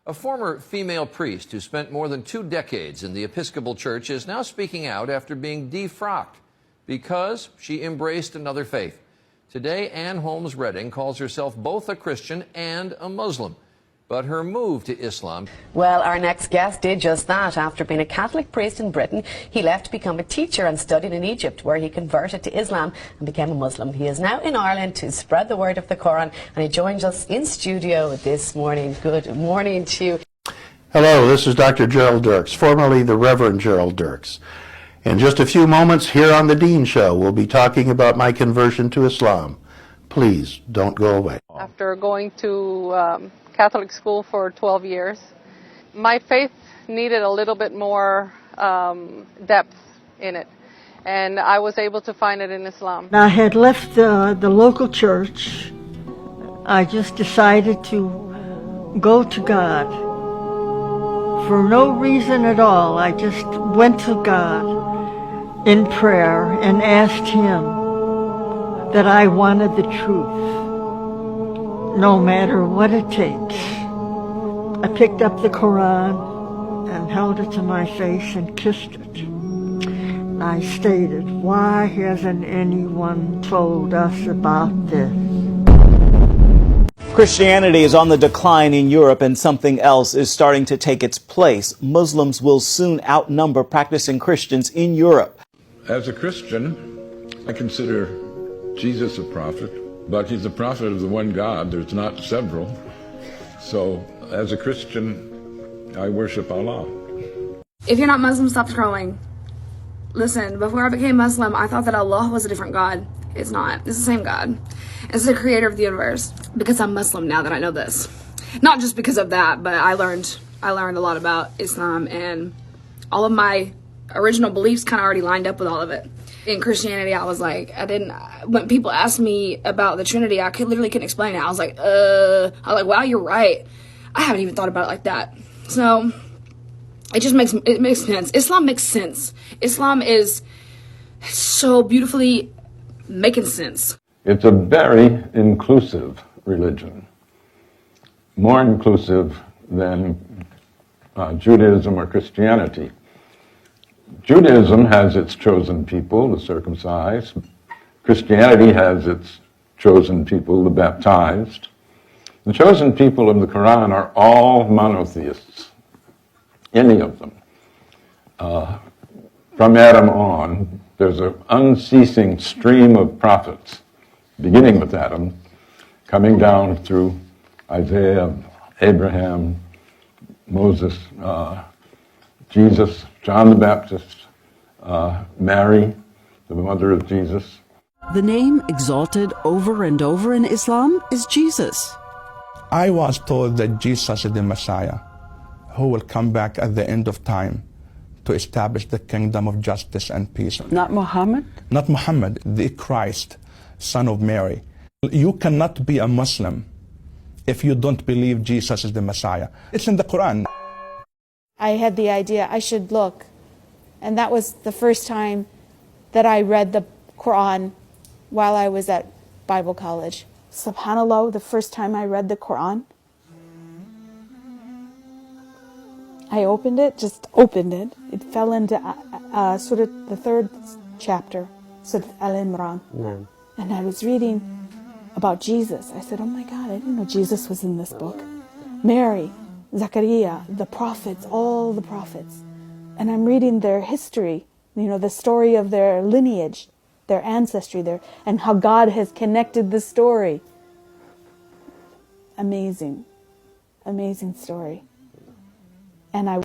A former female priest who spent more than 2 decades in the Episcopal Church is now speaking out after being defrocked because she embraced another faith. Today, Ann Holmes Redding calls herself both a Christian and a Muslim. But her move to Islam... Well, our next guest did just that. After being a Catholic priest in Britain, he left to become a teacher and studied in Egypt, where he converted to Islam and became a Muslim. He is now in Ireland to spread the word of the Quran, and he joins us in studio this morning. Good morning to you. Hello, this is Dr. Gerald Dirks, formerly the Reverend Gerald Dirks. In just a few moments here on The Dean Show, we'll be talking about my conversion to Islam. Please don't go away. After going to Catholic school for 12 years, my faith needed a little bit more depth in it, and I was able to find it in Islam. I had left the local church. I just decided to go to God. For no reason at all, I just went to God in prayer and asked Him that I wanted the truth, no matter what it takes. I picked up the Quran and held it to my face and kissed it. And I stated, why hasn't anyone told us about this? Christianity is on the decline in Europe, and something else is starting to take its place. Muslims will soon outnumber practicing Christians in Europe. As a Christian, I consider Jesus a prophet, but he's a prophet of the one God. There's not several. So, as a Christian, I worship Allah. If you're not Muslim, stop scrolling. Listen, before I became Muslim, I thought that Allah was a different God. It's not. It's the same God. It's the creator of the universe. Because I'm Muslim now that I know this. Not just because of that, but I learned a lot about Islam, and all of my original beliefs kind of already lined up with all of it. In Christianity, I was like, when people asked me about the Trinity, I literally couldn't explain it. I was like, wow, you're right. I haven't even thought about it like that. So it makes sense. Islam makes sense. Islam is so beautifully making sense. It's a very inclusive religion, more inclusive than Judaism or Christianity. Judaism has its chosen people, the circumcised. Christianity has its chosen people, the baptized. The chosen people of the Quran are all monotheists, any of them. From Adam on, there's an unceasing stream of prophets, beginning with Adam, coming down through Isaiah, Abraham, Moses, Jesus, John the Baptist, Mary, the mother of Jesus. The name exalted over and over in Islam is Jesus. I was told that Jesus is the Messiah, who will come back at the end of time to establish the kingdom of justice and peace. Not Muhammad? Not Muhammad, the Christ, son of Mary. You cannot be a Muslim if you don't believe Jesus is the Messiah. It's in the Quran. I had the idea I should look, and that was the first time that I read the Quran while I was at Bible college. SubhanAllah, the first time I read the Quran, I opened it, just opened it. It fell into sort of the 3rd chapter, Surah Al-Imran. No. And I was reading about Jesus. I said, oh my God, I didn't know Jesus was in this book. Mary, Zachariah, the prophets, all the prophets. And I'm reading their history, the story of their lineage, their ancestry, and how God has connected the story. Amazing, amazing story. And I